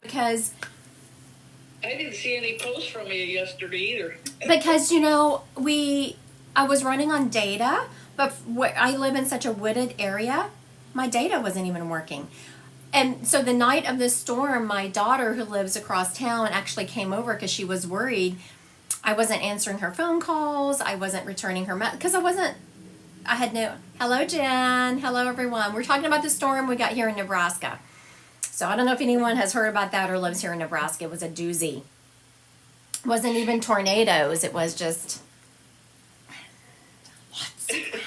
because I didn't see any posts from you yesterday either. because I was running on data, but I live in such a wooded area, my data wasn't even working. And so the night of the storm, my daughter, who lives across town, actually came over because she was worried I wasn't answering her phone calls, I wasn't returning her because I had no. Hello, Jen. Hello, everyone. We're talking about the storm we got here in Nebraska. So I don't know if anyone has heard about that or lives here in Nebraska. It was a doozy. It wasn't even tornadoes. It was just lots of wind.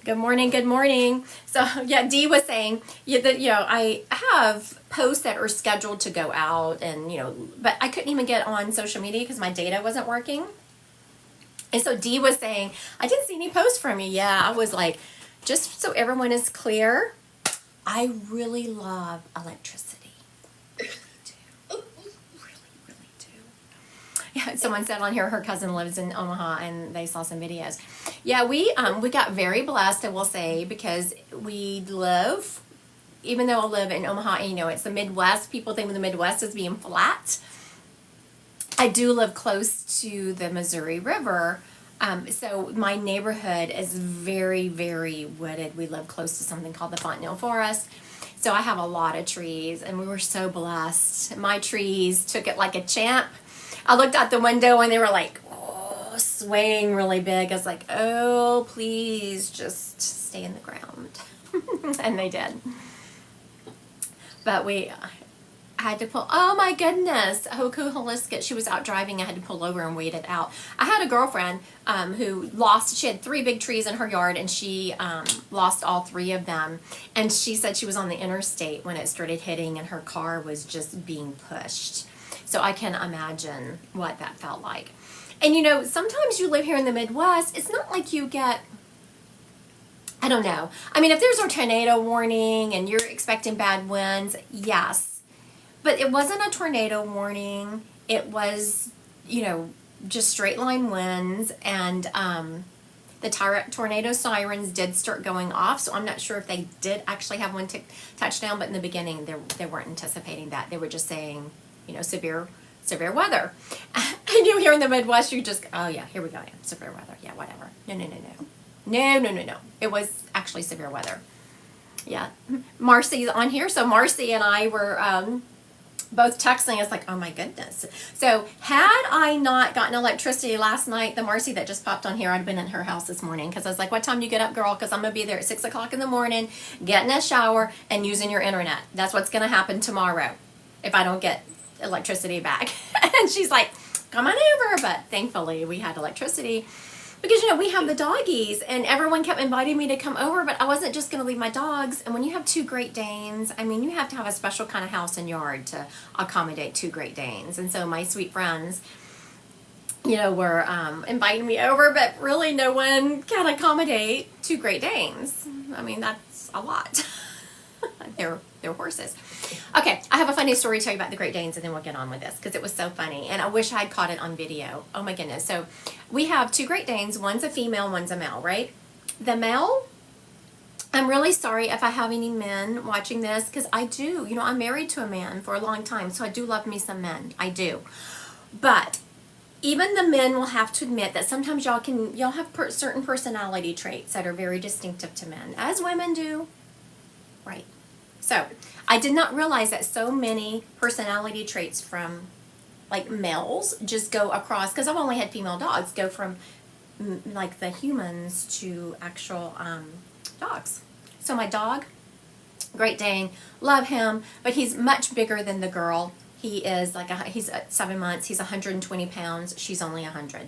Good morning. Good morning. So yeah, Dee was saying, I have posts that are scheduled to go out, and but I couldn't even get on social media because my data wasn't working. And so Dee was saying, I didn't see any posts from you. Yeah, I was like, just so everyone is clear, I really love electricity. I do. Really do. Yeah, someone said on here her cousin lives in Omaha and they saw some videos. Yeah, we got very blessed, I will say, because we live, even though I live in Omaha, it's the Midwest. People think of the Midwest as being flat. I do live close to the Missouri River, so my neighborhood is very, very wooded. We live close to something called the Fontenelle Forest, so I have a lot of trees, and we were so blessed. My trees took it like a champ. I looked out the window, and they were like, swaying really big. I was like, oh, please just stay in the ground. And they did. But I had to pull, oh my goodness, Hoku Holistic, she was out driving, I had to pull over and wait it out. I had a girlfriend who she had 3 big trees in her yard, and she lost all 3 of them, and she said she was on the interstate when it started hitting, and her car was just being pushed. So I can imagine what that felt like. And sometimes you live here in the Midwest, it's not like you get, I don't know. I mean, if there's a tornado warning and you're expecting bad winds, yes. But it wasn't a tornado warning. It was, just straight line winds. And the tornado sirens did start going off. So I'm not sure if they did actually have one touchdown. But in the beginning, they weren't anticipating that. They were just saying, severe weather. And here in the Midwest, you just, oh yeah, here we go. Yeah, severe weather. Yeah, whatever. No. It was actually severe weather. Yeah. Marcy's on here. So Marcy and I were both texting us like, oh my goodness. So had I not gotten electricity last night, the Marcy that just popped on here, I'd been in her house this morning, because I was like, what time do you get up, girl? Because I'm going to be there at 6 o'clock in the morning, getting a shower and using your internet. That's what's going to happen tomorrow if I don't get electricity back. And she's like, come on over. But thankfully we had electricity, because we have the doggies, and everyone kept inviting me to come over, but I wasn't just going to leave my dogs. And when you have 2 Great Danes, I mean, you have to have a special kind of house and yard to accommodate 2 Great Danes. And so my sweet friends, were inviting me over, but really no one can accommodate 2 Great Danes. I mean, that's a lot. They're horses. Okay, I have a funny story to tell you about the Great Danes, and then we'll get on with this, because it was so funny, and I wish I had caught it on video. Oh my goodness. So we have 2 Great Danes. One's a female, one's a male, right? The male, I'm really sorry if I have any men watching this, because I do. I'm married to a man for a long time, so I do love me some men. I do. But even the men will have to admit that sometimes y'all have certain personality traits that are very distinctive to men, as women do. Right. So I did not realize that so many personality traits from like males just go across, because I've only had female dogs, go from like the humans to actual dogs. So my dog, Great Dane, love him, but he's much bigger than the girl. He is he's 7 months, he's 120 pounds, she's only 100.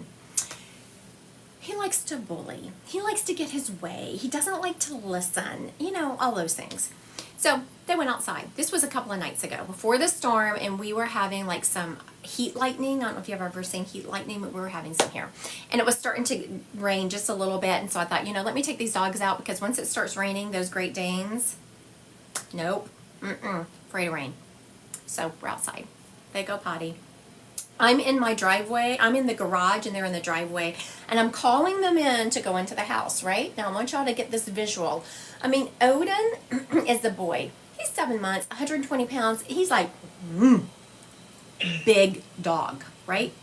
He likes to bully. He likes to get his way. He doesn't like to listen, all those things. So they went outside. This was a couple of nights ago before the storm, and we were having like some heat lightning. I don't know if you've ever seen heat lightning, but we were having some here. And it was starting to rain just a little bit, and so I thought, let me take these dogs out, because once it starts raining, those Great Danes, nope, afraid of rain. So we're outside. They go potty. I'm in my driveway. I'm in the garage, and they're in the driveway, and I'm calling them in to go into the house, right? Now I want y'all to get this visual. I mean, Odin is the boy. He's 7 months, 120 pounds. He's like, big dog, right?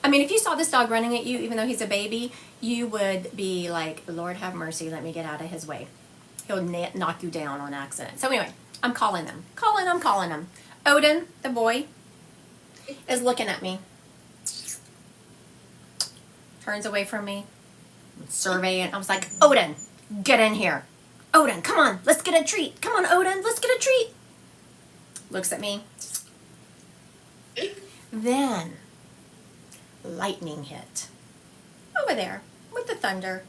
I mean, if you saw this dog running at you, even though he's a baby, you would be like, Lord have mercy, let me get out of his way. He'll knock you down on accident. So anyway, I'm calling him. I'm calling him. Odin, the boy, is looking at me. Turns away from me. Surveying. I was like, Odin, get in here. Odin, come on, let's get a treat. Come on, Odin, let's get a treat. Looks at me. Then, lightning hit. Over there, with the thunder.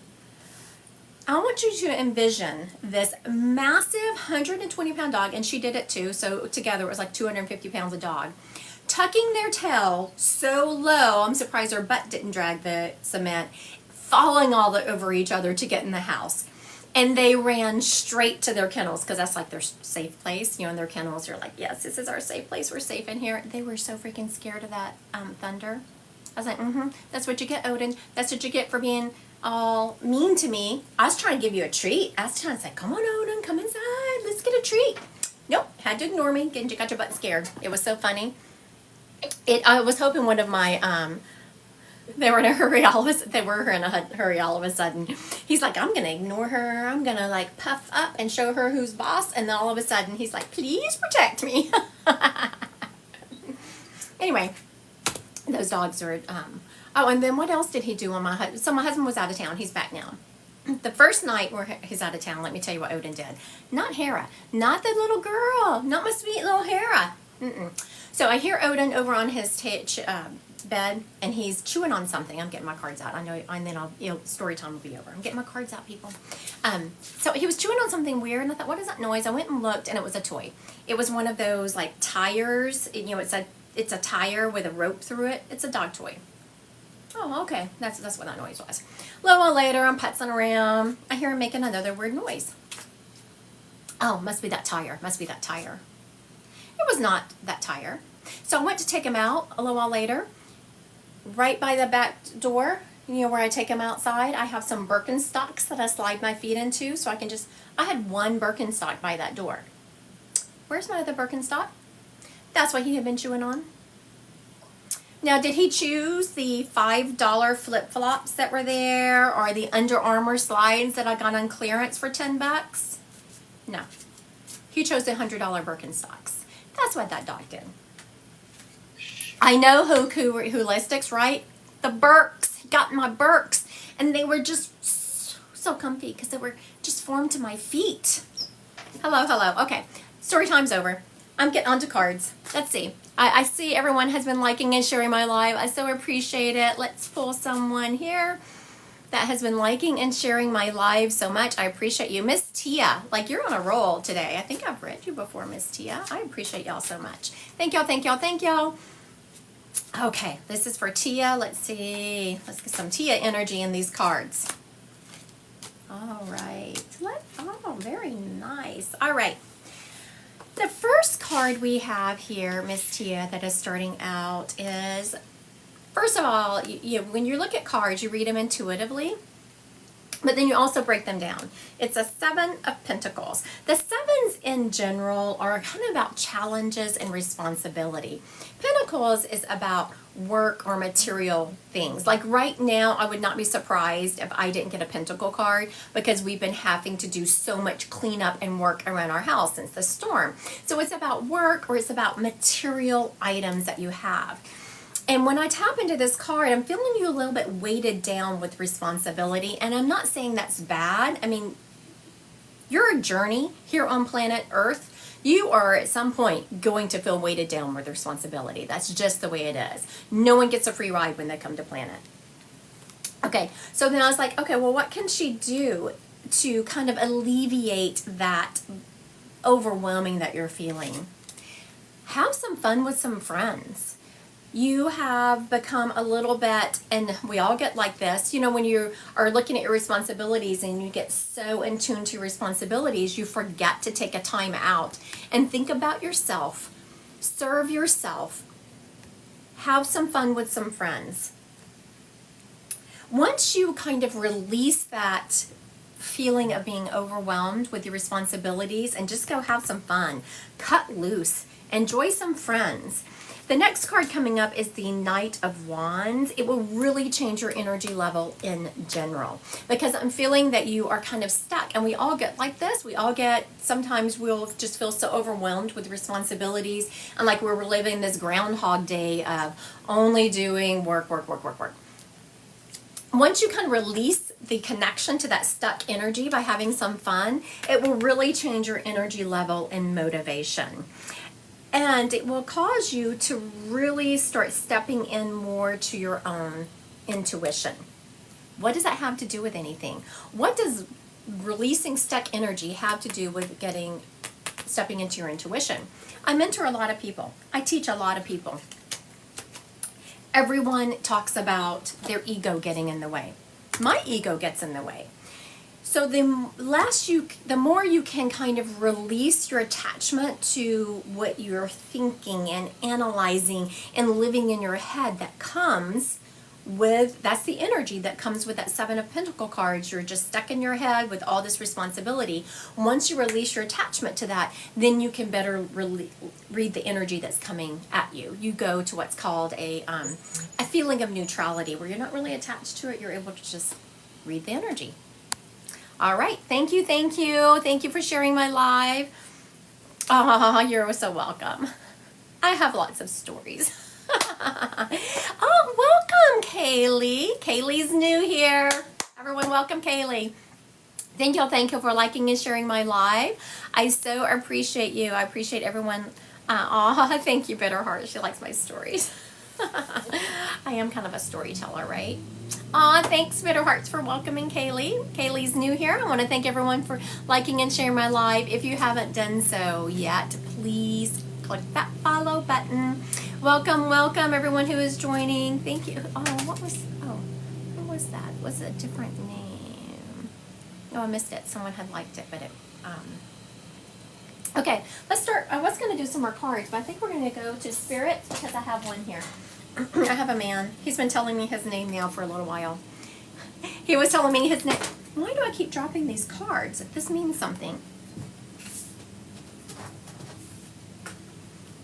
I want you to envision this massive 120-pound dog, and she did it too, so together it was like 250 pounds of dog, tucking their tail so low, I'm surprised their butt didn't drag the cement, falling all over each other to get in the house. And they ran straight to their kennels, because that's like their safe place. You know, in their kennels, you're like, yes, this is our safe place. We're safe in here. They were so freaking scared of that thunder. I was like, that's what you get, Odin. That's what you get for being all mean to me. I was trying to give you a treat. I was trying to say, come on, Odin, come inside. Let's get a treat. Nope, had to ignore me. Got your butt scared. It was so funny. I was hoping one of my... They were in a hurry all of a sudden. He's like, I'm going to ignore her. I'm going to like puff up and show her who's boss. And then all of a sudden he's like, please protect me. Anyway, those dogs are, oh, and then what else did he do on my husband? So my husband was out of town. He's back now. The first night where he's out of town, let me tell you what Odin did. Not Hera. Not the little girl. Not my sweet little Hera. So I hear Odin over on his bed, and he's chewing on something. I'm getting my cards out. I know, and then story time will be over. I'm getting my cards out, people. So he was chewing on something weird, and I thought, what is that noise? I went and looked, and it was a toy. It was one of those like tires. You know, it's a tire with a rope through it. It's a dog toy. Oh, okay. That's what that noise was. A little while later, I'm putzing around. I hear him making another weird noise. Oh, must be that tire. Must be that tire. It was not that tire. So I went to take him out a little while later. Right by the back door, you know, where I take him outside, I have some Birkenstocks that I slide my feet into, so I had one Birkenstock by that door. Where's my other Birkenstock? That's what he had been chewing on. Now, did he choose the $5 flip-flops that were there, or the Under Armour slides that I got on clearance for $10? No. He chose the $100 Birkenstocks. That's what that dog did. I know holistics, right? The Birks. He got my Birks. And they were just so comfy because they were just formed to my feet. Hello. Okay. Story time's over. I'm getting on to cards. Let's see. I see everyone has been liking and sharing my live. I so appreciate it. Let's pull someone here that has been liking and sharing my live so much. I appreciate you. Miss Tia, like you're on a roll today. I think I've read you before, Miss Tia. I appreciate y'all so much. Thank y'all. Okay, this is for Tia. Let's see. Let's get some Tia energy in these cards. All right. Oh, very nice. All right. The first card we have here, Miss Tia, that is starting out is, first of all, when you look at cards, you read them intuitively, but then you also break them down. It's a 7 of Pentacles. The 7s in general are kind of about challenges and responsibility. Pentacles is about work or material things. Like right now, I would not be surprised if I didn't get a Pentacle card because we've been having to do so much cleanup and work around our house since the storm. So it's about work or it's about material items that you have. And when I tap into this card, I'm feeling you a little bit weighted down with responsibility. And I'm not saying that's bad. I mean, your journey here on planet Earth, you are at some point going to feel weighted down with responsibility. That's just the way it is. No one gets a free ride when they come to planet. Okay, so then I was like, okay, well, what can she do to kind of alleviate that overwhelming that you're feeling? Have some fun with some friends. You have become a little bit, and we all get like this, you know, when you are looking at your responsibilities and you get so in tune to your responsibilities, you forget to take a time out and think about yourself, serve yourself, have some fun with some friends. Once you kind of release that feeling of being overwhelmed with your responsibilities and just go have some fun. Cut loose. Enjoy some friends. The next card coming up is the Knight of Wands. It will really change your energy level in general because I'm feeling that you are kind of stuck, and we all get like this. Sometimes we'll just feel so overwhelmed with responsibilities and like we're reliving this Groundhog Day of only doing work. Once you kind of release the connection to that stuck energy by having some fun, it will really change your energy level and motivation. And it will cause you to really start stepping in more to your own intuition. What does that have to do with anything? What does releasing stuck energy have to do with stepping into your intuition? I mentor a lot of people. I teach a lot of people. Everyone talks about their ego getting in the way. My ego gets in the way. So the more you can kind of release your attachment to what you're thinking and analyzing and living in your head, that's the energy that comes with that Seven of Pentacles cards. You're just stuck in your head with all this responsibility. Once you release your attachment to that, then you can better read the energy that's coming at you. You go to what's called a feeling of neutrality, where you're not really attached to it. You're able to just read the energy. All right. Thank you. Thank you for sharing my live. Oh, you're so welcome. I have lots of stories. Oh, welcome, Kaylee. Kaylee's new here. Everyone, welcome, Kaylee. Thank you for liking and sharing my live. I so appreciate you. I appreciate everyone. Thank you, Bitter Heart. She likes my stories. I am kind of a storyteller, right? Thanks, Bitter Hearts, for welcoming Kaylee. Kaylee's new here. I want to thank everyone for liking and sharing my live. If you haven't done so yet, please click that follow button. Welcome, everyone who is joining. Thank you. What was that? Was it a different name? Oh, I missed it. Someone had liked it, but it, okay, let's start. I was going to do some more cards, but I think we're going to go to Spirit because I have one here. I have a man. He's been telling me his name now for a little while. He was telling me his name. Why do I keep dropping these cards? This means something.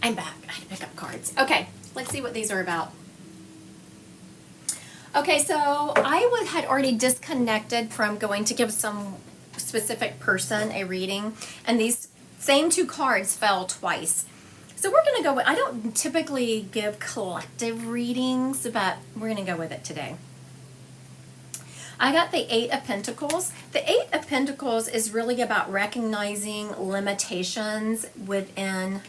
I'm back. I had to pick up cards. Okay, let's see what these are about. Okay, so I had already disconnected from going to give some specific person a reading, and these same two cards fell twice. So we're going to go with, I don't typically give collective readings, but we're going to go with it today. I got the Eight of Pentacles. The Eight of Pentacles is really about recognizing limitations within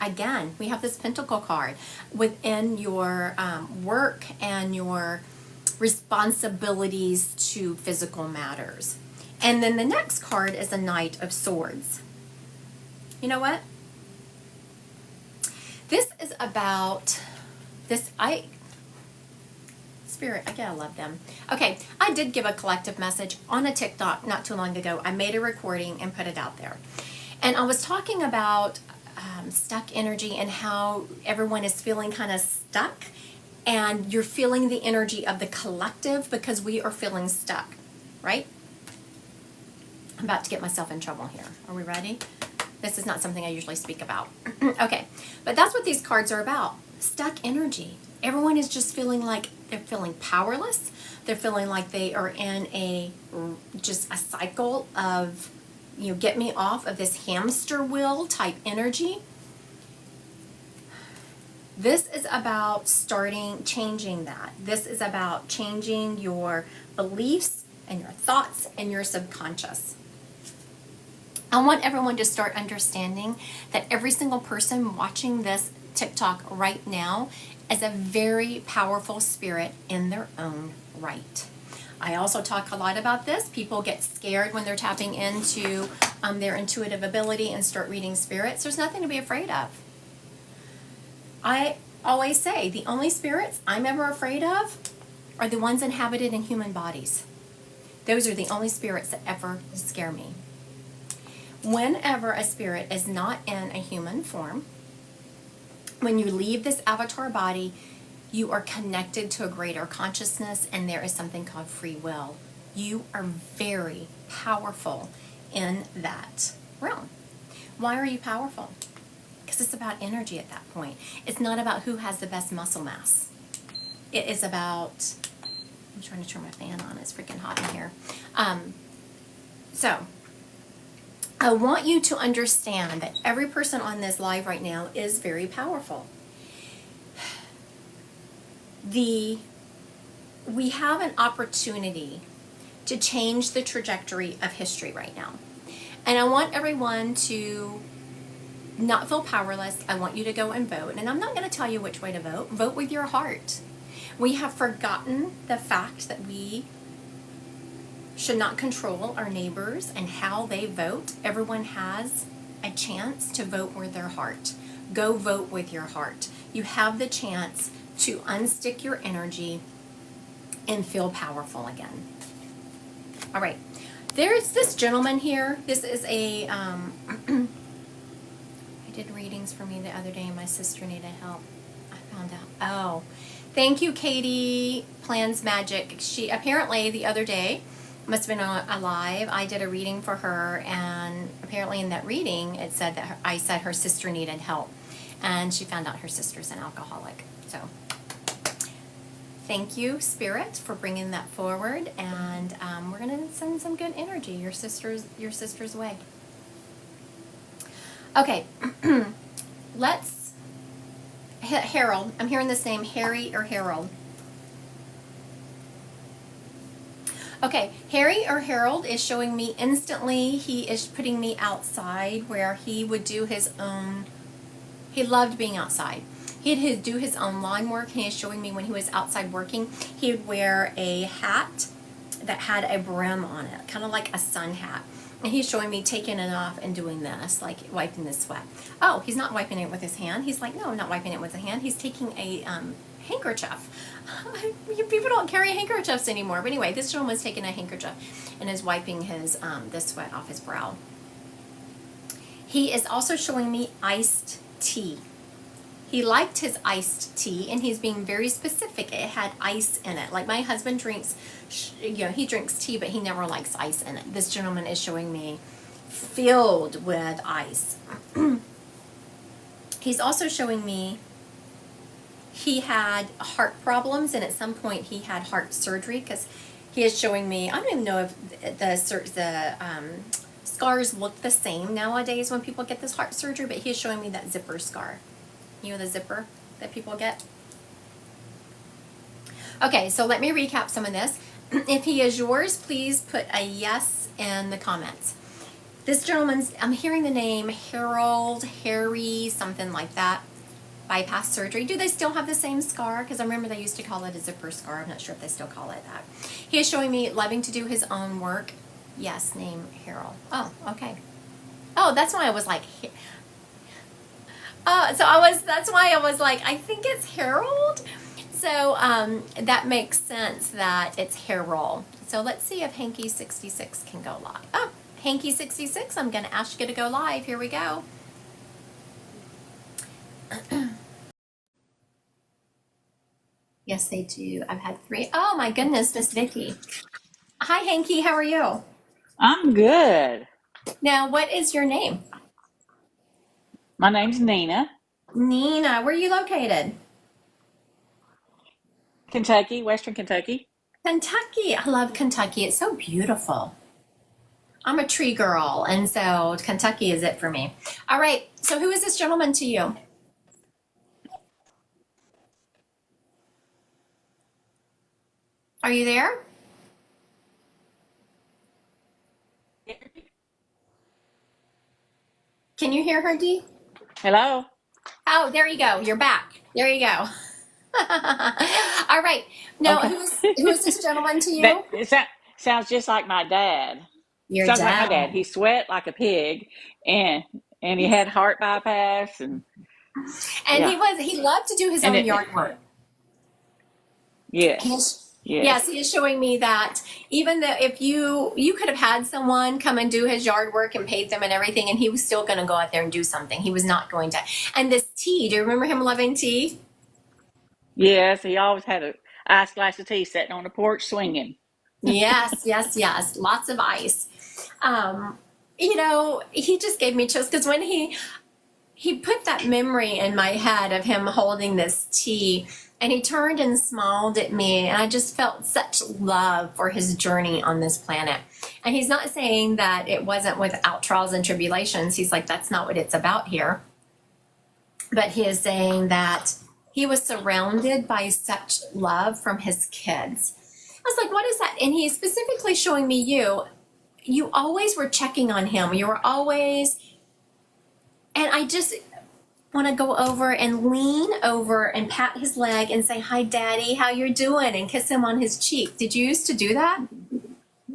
again, we have this Pentacle card, within your work and your responsibilities to physical matters. And then the next card is a Knight of Swords. You know what? This is about Spirit, I gotta love them. Okay, I did give a collective message on a TikTok not too long ago. I made a recording and put it out there. And I was talking about stuck energy and how everyone is feeling kind of stuck, and you're feeling the energy of the collective because we are feeling stuck, right? I'm about to get myself in trouble here. Are we ready? This is not something I usually speak about. Okay, but that's what these cards are about. Stuck energy. Everyone is just feeling like they're feeling powerless. They're feeling like they are in just a cycle of, get me off of this hamster wheel type energy. This is about changing that. This is about changing your beliefs and your thoughts and your subconscious. I want everyone to start understanding that every single person watching this TikTok right now is a very powerful spirit in their own right. I also talk a lot about this. People get scared when they're tapping into their intuitive ability and start reading spirits. There's nothing to be afraid of. I always say the only spirits I'm ever afraid of are the ones inhabited in human bodies. Those are the only spirits that ever scare me. Whenever a spirit is not in a human form, when you leave this avatar body, you are connected to a greater consciousness, and there is something called free will. You are very powerful in that realm. Why are you powerful? Because it's about energy at that point. It's not about who has the best muscle mass. It is about, I'm trying to turn my fan on, it's freaking hot in here. So, I want you to understand that every person on this live right now is very powerful. We have an opportunity to change the trajectory of history right now. And I want everyone to not feel powerless. I want you to go and vote. And I'm not going to tell you which way to vote. Vote with your heart. We have forgotten the fact that we should not control our neighbors and how they vote. Everyone has a chance to vote with their heart. Go vote with your heart. You have the chance to unstick your energy and feel powerful again. All right. There's this gentleman here. This is a, he did readings for me the other day and my sister needed help. I found out. Oh, thank you, Katie Plans Magic. She apparently the other day, must have been a live, I did a reading for her, and apparently in that reading it said that I said her sister needed help, and she found out her sister's an alcoholic. So thank you, Spirit, for bringing that forward, and we're gonna send some good energy your sister's way. Okay, let's Harold. I'm hearing this name, Harry or Harold. Okay, Harry or Harold is showing me instantly. He is putting me outside where he would do his own. He loved being outside. He'd do his own lawn work, and he is showing me when he was outside working, he would wear a hat that had a brim on it, kind of like a sun hat. And he's showing me taking it off and doing this, like wiping the sweat. Oh, he's not wiping it with his hand. He's like, no, I'm not wiping it with a hand. He's taking a handkerchief. People don't carry handkerchiefs anymore. But anyway, this gentleman's taking a handkerchief and is wiping his the sweat off his brow. He is also showing me iced tea. He liked his iced tea, and he's being very specific. It had ice in it. Like my husband drinks, he drinks tea, but he never likes ice in it. This gentleman is showing me filled with ice. He's also showing me he had heart problems, and at some point he had heart surgery, because he is showing me, I don't even know if the scars look the same nowadays when people get this heart surgery, but he is showing me that zipper scar. You know, the zipper that people get? Okay, so let me recap some of this. If he is yours, please put a yes in the comments. This gentleman's, I'm hearing the name Harold, Harry, something like that. Bypass surgery. Do they still have the same scar? Because I remember they used to call it a zipper scar. I'm not sure if they still call it that. He is showing me loving to do his own work. Yes, name Harold. Oh, okay. Oh, that's why I was like... that's why I was like, I think it's Harold. So that makes sense that it's Harold. So let's see if Hanky66 can go live. Oh, Hanky66, I'm going to ask you to go live. Here we go. Yes, they do. I've had 3. Oh my goodness, Miss Vicky. Hi, Hanky. How are you? I'm good. Now, what is your name? My name's Nina. Nina. Where are you located? Kentucky, Western Kentucky. Kentucky. I love Kentucky. It's so beautiful. I'm a tree girl, and so Kentucky is it for me. All right. So who is this gentleman to you? Are you there? Can you hear her, Dee? Hello. Oh, there you go. You're back. There you go. All right. Now, Okay. who is this gentleman to That you? sounds just like my dad. Your Sounds like my dad. dad. He sweat like a pig, and he had heart bypass, and And yeah, he loved to do his and own yard work. yes, Yes, yes, he is showing me that even though if you could have had someone come and do his yard work and paid them and everything, and he was still going to go out there and do something. He was not going to. And this tea, do you remember him loving tea? yes. He always had a ice glass of tea sitting on the porch swinging. Yes, yes, yes. Lots of ice. Um, he just gave me chills because when he put that memory in my head of him holding this tea, and he turned and smiled at me, and I just felt such love for his journey on this planet. And he's not saying that it wasn't without trials and tribulations. He's like, that's not what it's about here. But he is saying that he was surrounded by such love from his kids. I was like, what is that? And he's specifically showing me you always were checking on him. You were always, and I just want to go over and lean over and pat his leg and say, hi, Daddy, how you're doing? And kiss him on his cheek. Did you used to do that?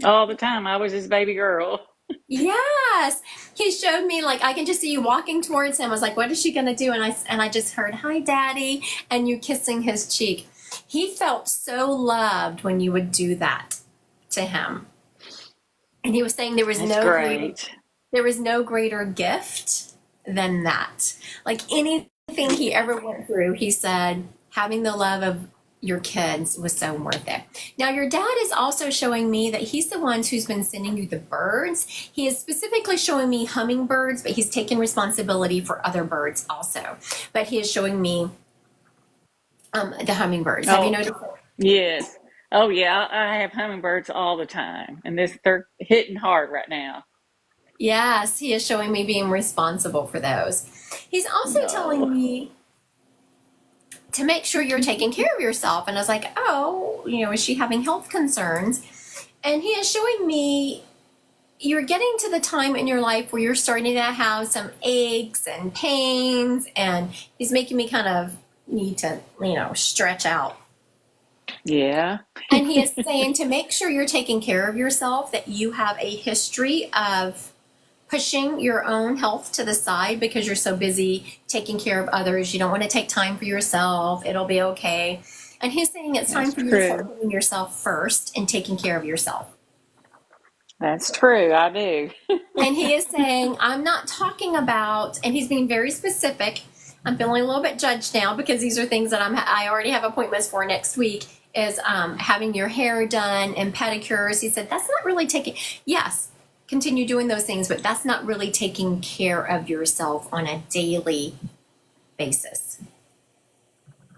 All the time. I was his baby girl. Yes. He showed me, like, I can just see you walking towards him. I was like, what is she going to do? And I just heard, hi, Daddy, and you kissing his cheek. He felt so loved when you would do that to him. And he was saying there was That's no great. greater gift than that. Like anything he ever went through, he said, having the love of your kids was so worth it. Now, your dad is also showing me that he's the one who's been sending you the birds. He is specifically showing me hummingbirds, but he's taken responsibility for other birds also. But he is showing me the hummingbirds. Have you Oh, noticed? yes. Oh, yeah. I have hummingbirds all the time, and they're hitting hard right now. Yes, he is showing me being responsible for those. He's also telling No. me to make sure you're taking care of yourself. And I was like, oh, is she having health concerns? And he is showing me you're getting to the time in your life where you're starting to have some aches and pains. And he's making me kind of need to, stretch out. Yeah. And he is saying to make sure you're taking care of yourself, that you have a history of pushing your own health to the side because you're so busy taking care of others. You don't want to take time for yourself. It'll be okay. And he's saying it's time That's for you to start true. putting yourself first and taking care of yourself. That's true. I do. And he is saying, I'm not talking about, and he's being very specific. I'm feeling a little bit judged now because these are things that I already have appointments for next week, is having your hair done and pedicures. He said, that's not really taking, yes, continue doing those things, but that's not really taking care of yourself on a daily basis.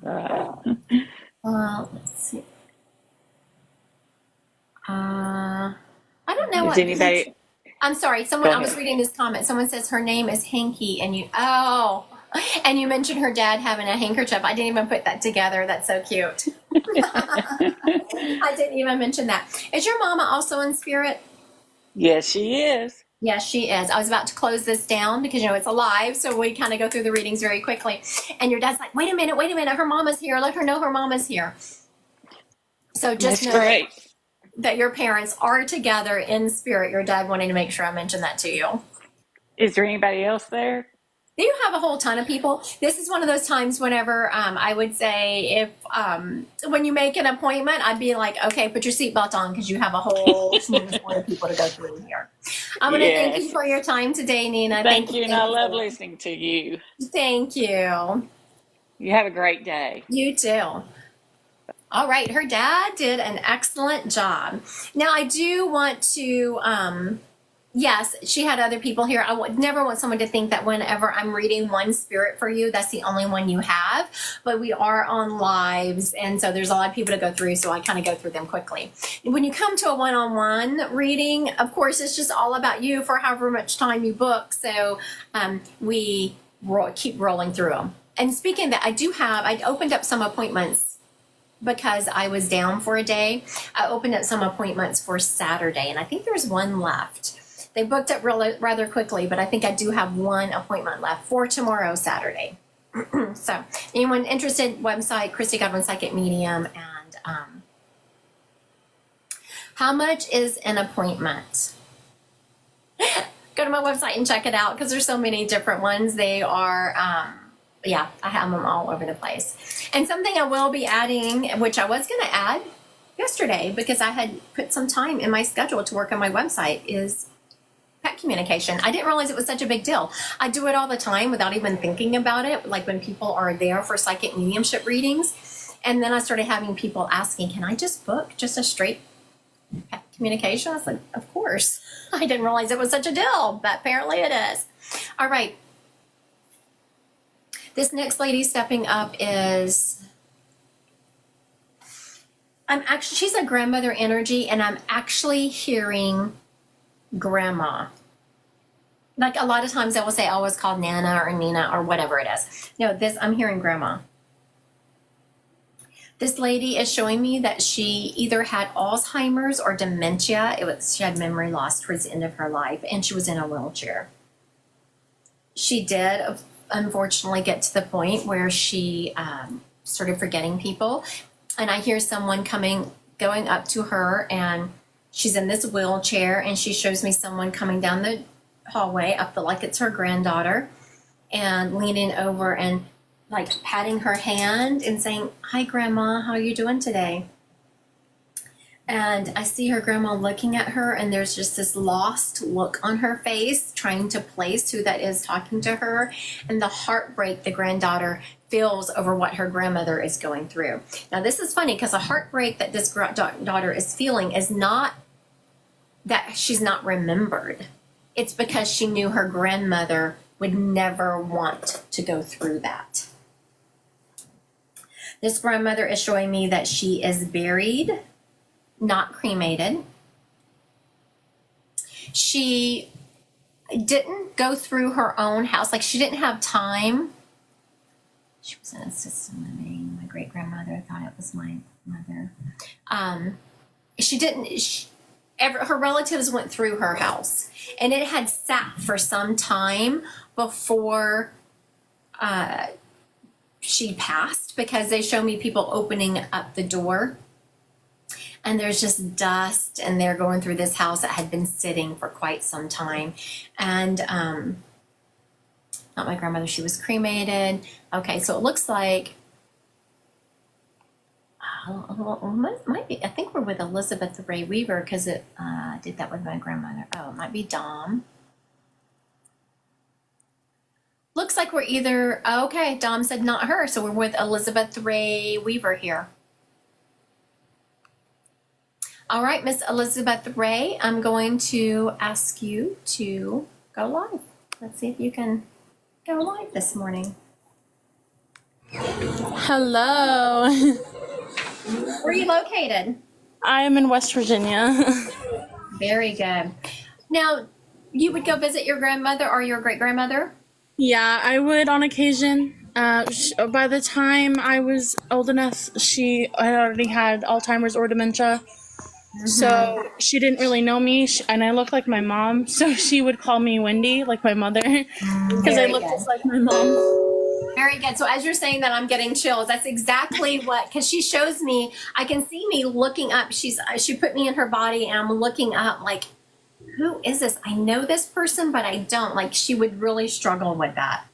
Right. Let's see. I don't know Is what. anybody? I'm sorry. Go I was ahead. reading this comment. Someone says her name is Hanky, and you mentioned her dad having a handkerchief. I didn't even put that together. That's so cute. I didn't even mention that. Is your mama also in spirit? Yes, she is. Yes, she is. I was about to close this down because it's alive, so we kind of go through the readings very quickly. And your dad's like, wait a minute, her mama's here. Let her know her mama's here. So just That's know great. that your parents are together in spirit. Your dad wanted to make sure I mentioned that to you. Is there anybody else there? You have a whole ton of people. This is one of those times whenever I would say if when you make an appointment, I'd be like, okay, put your seatbelt on because you have a whole smorgasbord of people to go through here. I'm going to thank you Yes. for your time today, Nina. Thank you, and I Thank you love for listening to you. Thank you. You have a great day. You too. All right, her dad did an excellent job. Now I do want to yes, she had other people here. I would never want someone to think that whenever I'm reading one spirit for you, that's the only one you have. But we are on lives, and so there's a lot of people to go through, so I kind of go through them quickly. When you come to a one-on-one reading, of course, it's just all about you for however much time you book. So we keep rolling through them. And speaking of that, I opened up some appointments because I was down for a day. I opened up some appointments for Saturday, and I think there's one left. They booked up rather quickly, but I think I do have one appointment left for tomorrow, Saturday. So, anyone interested, website, Christy Godwin Psychic Medium. And how much is an appointment? Go to my website and check it out because there's so many different ones. They are, I have them all over the place. And something I will be adding, which I was going to add yesterday because I had put some time in my schedule to work on my website, is pet communication. I didn't realize it was such a big deal. I do it all the time without even thinking about it, like when people are there for psychic mediumship readings. And then I started having people asking, can I just book just a straight communication. I was like, of course. I didn't realize it was such a deal, but apparently it is. All right. This next lady stepping up is, she's a grandmother energy, and I'm actually hearing grandma. Like a lot of times I will say, I was called Nana or Nina or whatever it is. No, I'm hearing grandma. This lady is showing me that she either had Alzheimer's or dementia. She had memory loss towards the end of her life, and she was in a wheelchair. She did unfortunately get to the point where she started forgetting people. And I hear someone going up to her, and she's in this wheelchair, and she shows me someone coming down the hallway. I feel like it's her granddaughter, and leaning over and like patting her hand and saying, "Hi, Grandma, how are you doing today?" And I see her grandma looking at her, and there's just this lost look on her face, trying to place who that is talking to her, and the heartbreak the granddaughter feels over what her grandmother is going through. Now, this is funny because the heartbreak that this daughter is feeling is not that she's not remembered. It's because she knew her grandmother would never want to go through that. This grandmother is showing me that she is buried, not cremated. She didn't go through her own house. Like, she didn't have time. She was in assisted living. My great grandmother thought it was my mother. Her relatives went through her house, and it had sat for some time before she passed, because they show me people opening up the door, and there's just dust, and they're going through this house that had been sitting for quite some time. And not my grandmother, she was cremated. Okay, so it looks like might be, I think we're with Elizabeth Ray Weaver, because it did that with my grandmother. Oh, it might be Dom. Looks like we're either, okay, Dom said not her, so we're with Elizabeth Ray Weaver here. All right, Miss Elizabeth Ray, I'm going to ask you to go live. Let's see if you can go live this morning. Hello. Where are you located? I am in West Virginia. Very good. Now, you would go visit your grandmother or your great-grandmother? Yeah, I would on occasion. By the time I was old enough, she had already had Alzheimer's or dementia. Mm-hmm. So she didn't really know me, and I looked like my mom, so she would call me Wendy, like my mother, because I looked just like my mom. Very good. So as you're saying that, I'm getting chills. That's exactly what, because she shows me, I can see me looking up. She put me in her body, and I'm looking up like, who is this? I know this person, but I don't. Like, she would really struggle with that.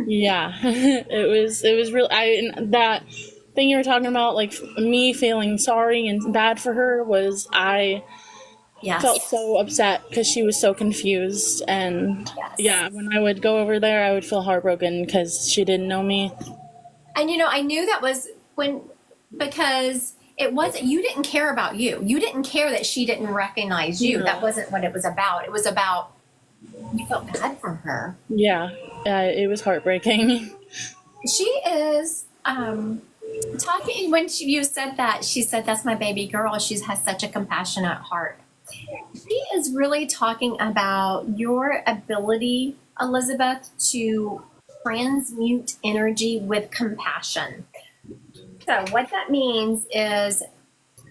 Yeah, it was real. That thing you were talking about, like me feeling sorry and bad for her, was Yes. felt so upset because she was so confused. And yes. Yeah, when I would go over there, I would feel heartbroken because she didn't know me. And I knew that was because it wasn't, you didn't care about you. You didn't care that she didn't recognize you. No. That wasn't what it was about. It was about, you felt bad for her. Yeah, it was heartbreaking. She is talking, when you said that, she said, "That's my baby girl. She has such a compassionate heart." She is really talking about your ability, Elizabeth, to transmute energy with compassion. So what that means is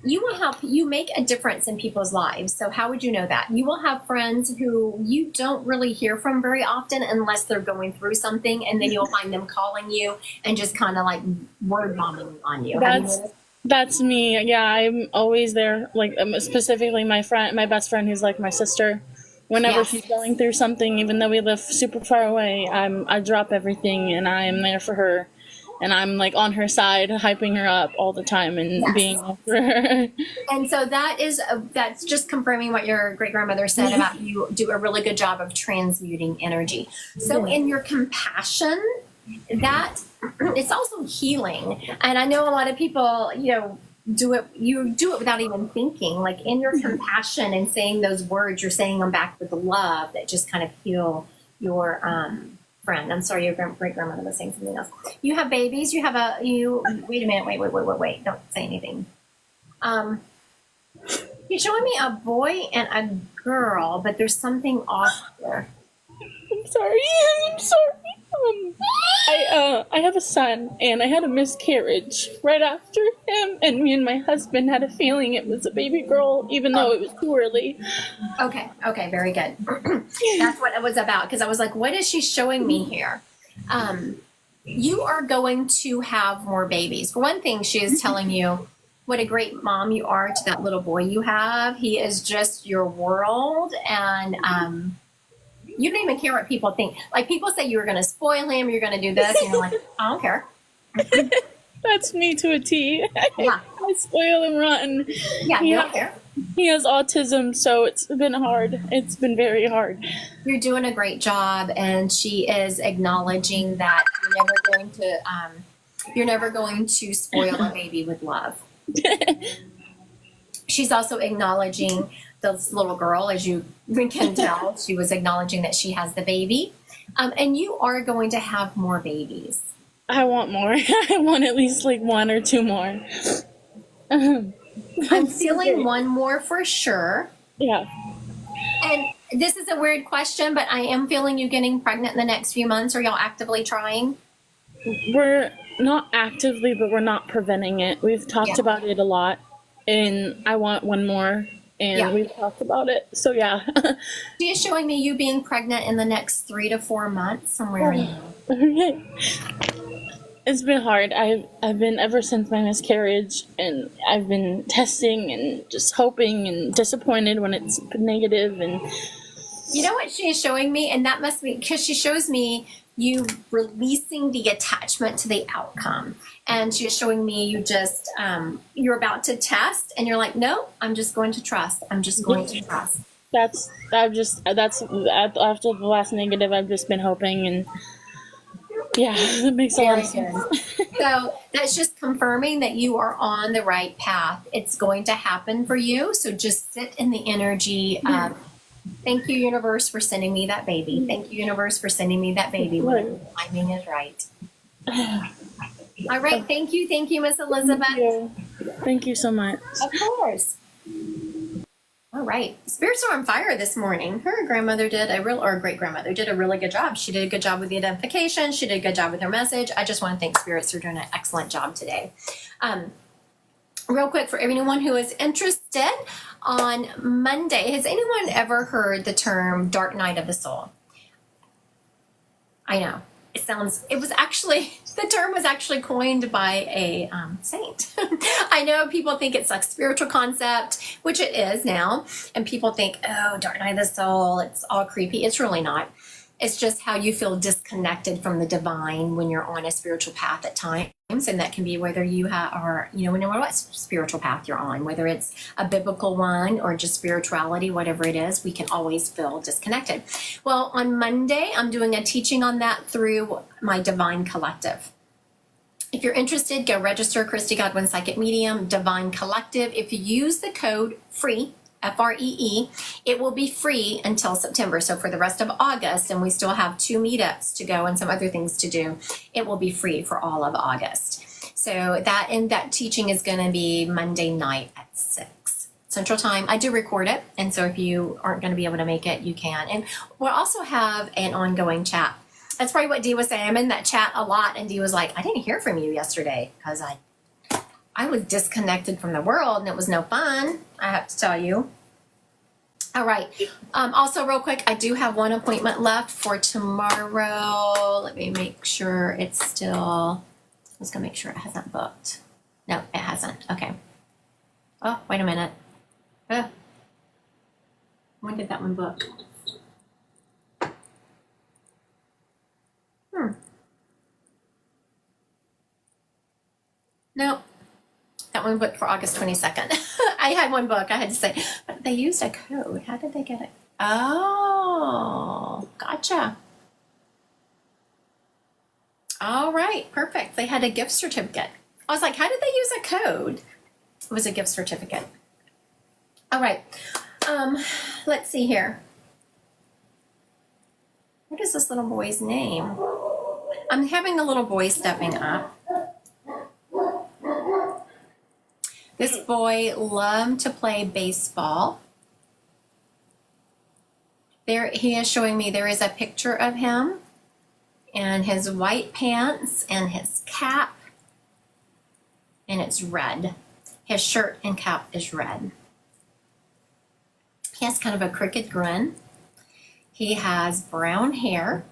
you will help, you make a difference in people's lives. So how would you know that? You will have friends who you don't really hear from very often unless they're going through something, and then you'll find them calling you and just kind of like word bombing on you. That's me. Yeah, I'm always there. Like, specifically my best friend, who's like my sister. Whenever Yes. she's going through something, even though we live super far away, I drop everything and I am there for her. And I'm like on her side, hyping her up all the time and Yes. being there for her. And so that's just confirming what your great-grandmother said about you do a really good job of transmuting energy. So in your compassion, that it's also healing. And I know a lot of people, you do it without even thinking. Like in your compassion and saying those words, you're saying them back with the love that just kind of heal your friend. I'm sorry, your great grandmother was saying something else. You have babies. You have wait a minute. Wait. Don't say anything. You're showing me a boy and a girl, but there's something off there. I'm sorry. I'm sorry. I have a son, and I had a miscarriage right after him, and me and my husband had a feeling it was a baby girl, even though it was too early. Okay, very good. That's what it was about, because I was like, what is she showing me here? You are going to have more babies. For one thing, she is telling you what a great mom you are to that little boy you have. He is just your world, and you don't even care what people think. Like, people say you were going to spoil him, you're going to do this, and you're like, I don't care. That's me to a T. Yeah. I spoil him rotten. Yeah, you don't care. He has autism, so it's been hard. It's been very hard. You're doing a great job, and she is acknowledging that you're never going to spoil a baby with love. She's also acknowledging this little girl, as you can tell. She was acknowledging that she has the baby, and you are going to have more babies. I want more. I want at least like one or two more. I'm feeling one more for sure. Yeah. And this is a weird question, but I am feeling you getting pregnant in the next few months. Are y'all actively trying? We're not actively, but we're not preventing it. We've talked about it a lot, and I want one more, and we've talked about it. So yeah. She is showing me you being pregnant in the next 3 to 4 months, somewhere in there. Okay. It's been hard. I've been ever since my miscarriage, and I've been testing and just hoping and disappointed when it's negative. And you know what she is showing me, and that must be because she shows me you releasing the attachment to the outcome, and she is showing me you just you're about to test, and you're like, no, I'm just going to trust. I'm just going to trust. That's after the last negative. I've just been hoping and. Yeah, that makes a lot of sense. So that's just confirming that you are on the right path. It's going to happen for you. So just sit in the energy of, thank you, universe, for sending me that baby. Thank you, universe, for sending me that baby when the timing is right. All right. Thank you, Miss Elizabeth. Thank you so much. Of course. All right. Spirits are on fire this morning. Her grandmother great grandmother did a really good job. She did a good job with the identification. She did a good job with her message. I just want to thank spirits for doing an excellent job today. Real quick, for everyone who is interested, on Monday, has anyone ever heard the term dark night of the soul? I know. The term was actually coined by a saint. I know people think it's like spiritual concept, which it is now. And people think, oh, dark night of the soul, it's all creepy. It's really not. It's just how you feel disconnected from the divine when you're on a spiritual path at times. And that can be whether you are, no matter what spiritual path you're on, whether it's a biblical one or just spirituality, whatever it is, we can always feel disconnected. Well, on Monday, I'm doing a teaching on that through my Divine Collective. If you're interested, go register Christy Godwin Psychic Medium, Divine Collective. If you use the code FREE, FREE, it will be free until September. So for the rest of August, and we still have 2 meetups to go and some other things to do, it will be free for all of August. So that teaching is going to be Monday night at 6 Central Time. I do record it, and so if you aren't going to be able to make it, you can. And we'll also have an ongoing chat. That's probably what Dee was saying. I'm in that chat a lot, and Dee was like, I didn't hear from you yesterday because I was disconnected from the world, and it was no fun, I have to tell you. All right. Also, real quick, I do have one appointment left for tomorrow. Let me make sure it's still... I was going to make sure it hasn't booked. No, it hasn't. Okay. Oh, wait a minute. When did that one book? Nope. That one booked for August 22nd. I had one book, I had to say, but they used a code. How did they get it? Oh, gotcha. All right, perfect. They had a gift certificate. I was like, how did they use a code It was a gift certificate. All right. Let's see here. What is this little boy's name? I'm having a little boy stepping up. This boy loved to play baseball. There, he is showing me there is a picture of him and his white pants and his cap, and it's red. His shirt and cap is red. He has kind of a crooked grin. He has brown hair.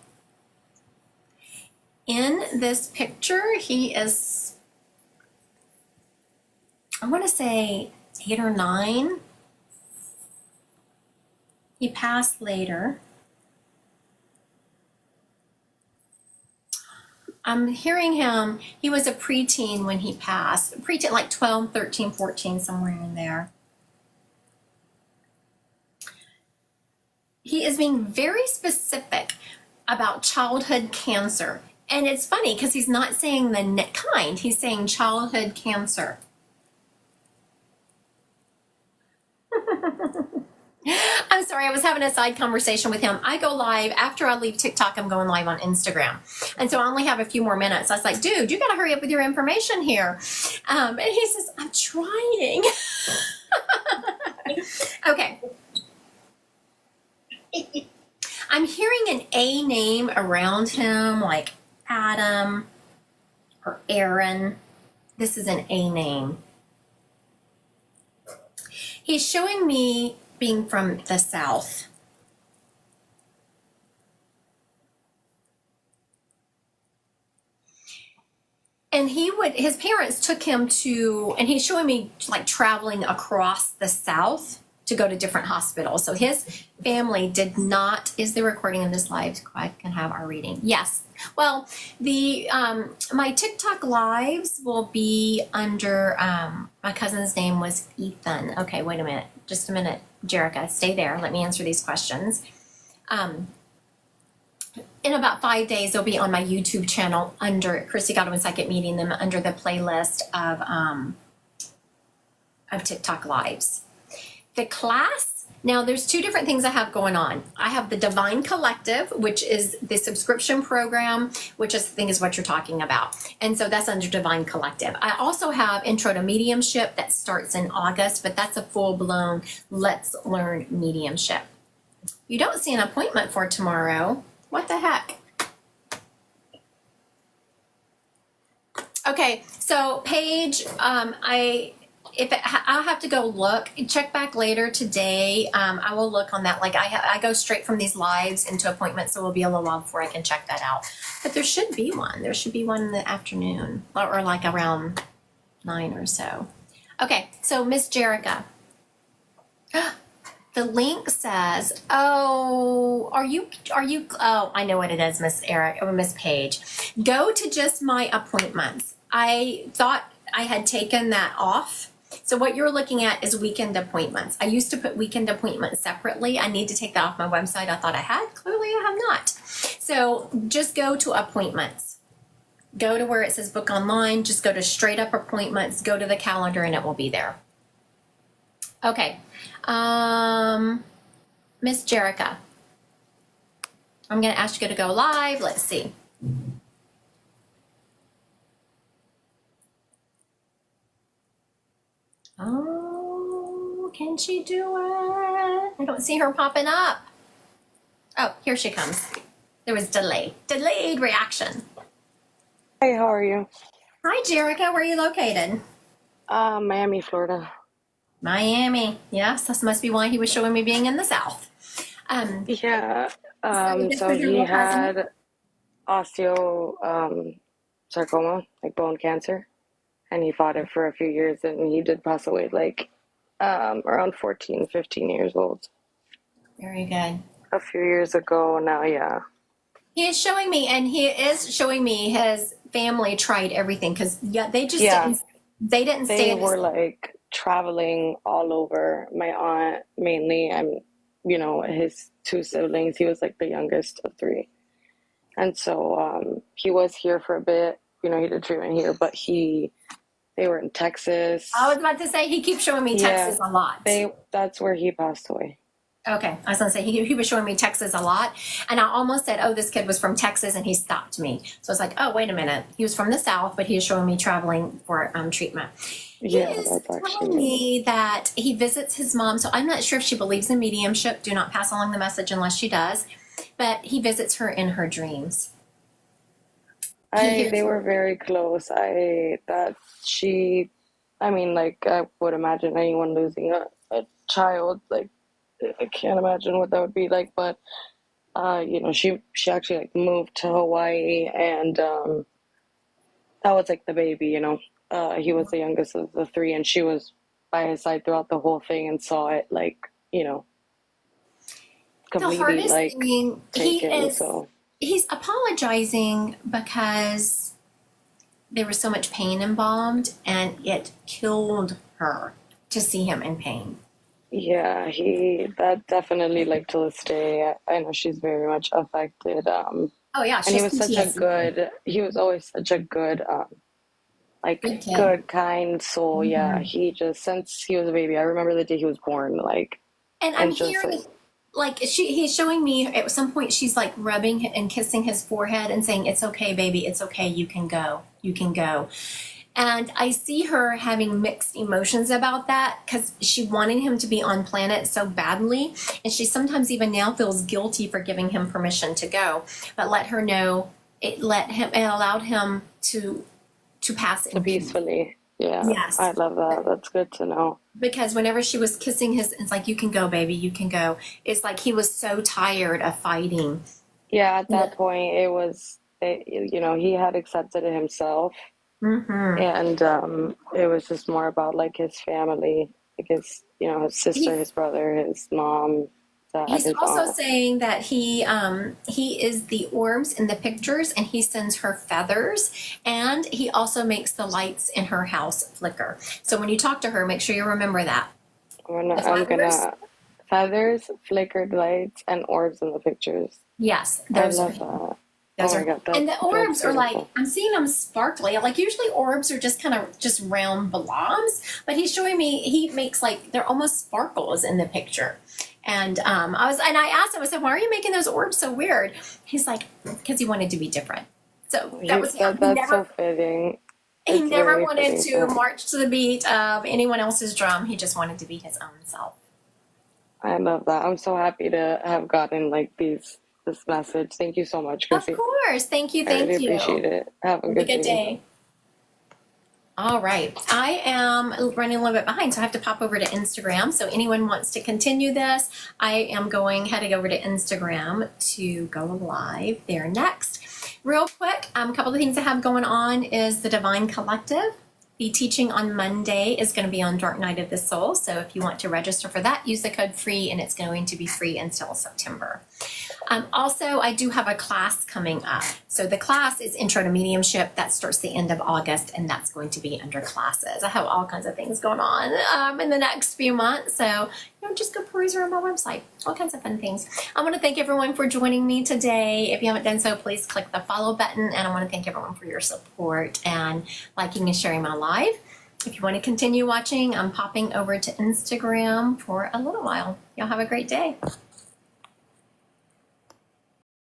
In this picture, he is, I want to say 8 or 9. He passed later. I'm hearing him, he was a preteen when he passed. Preteen, like 12, 13, 14, somewhere in there. He is being very specific about childhood cancer. And it's funny because he's not saying the kind, he's saying childhood cancer. I'm sorry, I was having a side conversation with him. I go live after I leave TikTok. I'm going live on Instagram, and so I only have a few more minutes. I was like, "Dude, you got to hurry up with your information here." And he says, "I'm trying." Okay. I'm hearing an A name around him, like Adam or Aaron. This is an A name. He's showing me being from the South. And his parents took him to, and he's showing me like traveling across the South to go to different hospitals. So his family did not, is the recording of this live so I can have our reading? Yes. Well, my TikTok lives will be under, my cousin's name was Ethan. Okay, wait a minute. Just a minute. Jerica, stay there. Let me answer these questions. In about 5 days, they'll be on my YouTube channel under Christy Godwin Psychic Meeting them under the playlist of TikTok lives. The class, now there's 2 different things I have going on. I have the Divine Collective, which is the subscription program, which I think is what you're talking about. And so that's under Divine Collective. I also have Intro to Mediumship that starts in August, but that's a full-blown Let's Learn Mediumship. You don't see an appointment for tomorrow. What the heck? Okay, so Paige, I'll have to go look. Check back later today. I will look on that. Like I go straight from these lives into appointments, so it'll be a little while before I can check that out. But there should be one. There should be one in the afternoon, or like around 9 or so. Okay, so Miss Jerica. The link says, oh, are you, oh, I know what it is, Miss Eric, or Miss Paige. Go to just my appointments. I thought I had taken that off. So what you're looking at is weekend appointments. I used to put weekend appointments separately. I need to take that off my website. I thought I had. Clearly I have not. So just go to appointments. Go to where it says book online. Just go to straight up appointments. Go to the calendar and it will be there. Okay. Miss Jerica. I'm going to ask you to go live. Let's see. Oh, can she do it? I don't see her popping up. Oh, here she comes. There was delayed reaction. Hey, how are you? Hi, Jerica. Where are you located? Miami, Florida. Miami. Yes, this must be why he was showing me being in the South. Yeah. this So was your he little cousin? had sarcoma, like bone cancer, and he fought it for a few years, and he did pass away like around 14, 15 years old. Very good. A few years ago now, yeah. He is showing me, and he is showing me his family tried everything because they just Yeah. didn't stay They in were like traveling all over. My aunt mainly, and his 2 siblings. He was like the youngest of 3. And so he was here for a bit. He did treatment here, but he They were in Texas. I was about to say he keeps showing me Yeah, Texas a lot. that's where he passed away. Okay, I was gonna say he was showing me Texas a lot, and I almost said, "Oh, this kid was from Texas," and he stopped me. So I was like, "Oh, wait a minute, he was from the South, but he was showing me traveling for treatment." He Yeah, is that's telling actually me that he visits his mom. So I'm not sure if she believes in mediumship. Do not pass along the message unless she does. But he visits her in her dreams. He hears they her. were very close. I mean, like, I would imagine anyone losing a child, like, I can't imagine what that would be like, but she actually like moved to Hawaii, and that was like the baby, he was the youngest of the three, and she was by his side throughout the whole thing and saw it, like, The completely hardest like thing taken. So he's apologizing because there was so much pain involved, and it killed her to see him in pain. yeah, that definitely, like, to this day, I know she's very much affected. Oh yeah, And she's PTSD. he was always such a good, like, Good kid. good, kind soul. Yeah, Hmm. he just, since he was a baby, I remember the day he was born, like, And I'm and just hearing, like, like, he's showing me at some point, she's like rubbing and kissing his forehead and saying, "It's okay, baby, it's okay, you can go, you can go." And I see her having mixed emotions about that because she wanted him to be on planet so badly. And she sometimes even now feels guilty for giving him permission to go. But let her know it allowed him to pass so in peace. peacefully. Yeah, Yes. I love that. That's good to know. Because whenever she was kissing it's like, "You can go, baby, you can go." It's like he was so tired of fighting. Yeah, at that point, he had accepted it himself, Mm-hmm. and it was just more about, like, his family, like his sister, his brother, his mom, dad, He's his also aunt. saying that he is the orbs in the pictures, and he sends her feathers, and he also makes the lights in her house flicker. So when you talk to her, make sure you remember that. The I'm feathers, gonna feathers, flickered lights, and orbs in the pictures. yes, I those are love that. those Oh my are, God, and the that's orbs are like, beautiful. I'm seeing them sparkly. Like usually orbs are just kind of just round blobs, but he's showing me he makes like they're almost sparkles in the picture. And I asked him, I said, "Why are you making those orbs so weird?" He's like, "Because he wanted to be different." So that was him. That's so fitting. He It's never very wanted fitting to for him. march to the beat of anyone else's drum. He just wanted to be his own self. I love that. I'm so happy to have gotten, like, this message. Thank you so much, Of Chrissy. course. Thank you. I really Thank you. appreciate it. Have a Have a good good day. day. All right. I am running a little bit behind, so I have to pop over to Instagram. So anyone wants to continue this, I am heading over to Instagram to go live there next. Real quick, a couple of things I have going on is the Divine Collective. The teaching on Monday is going to be on Dark Night of the Soul. So if you want to register for that, use the code FREE, and it's going to be free until September. Also, I do have a class coming up. So the class is Intro to Mediumship. That starts the end of August, and that's going to be under classes. I have all kinds of things going on in the next few months. So just go peruse around my website. All kinds of fun things. I want to thank everyone for joining me today. If you haven't done so, please click the follow button. And I want to thank everyone for your support and liking and sharing my live. If you want to continue watching, I'm popping over to Instagram for a little while. Y'all have a great day.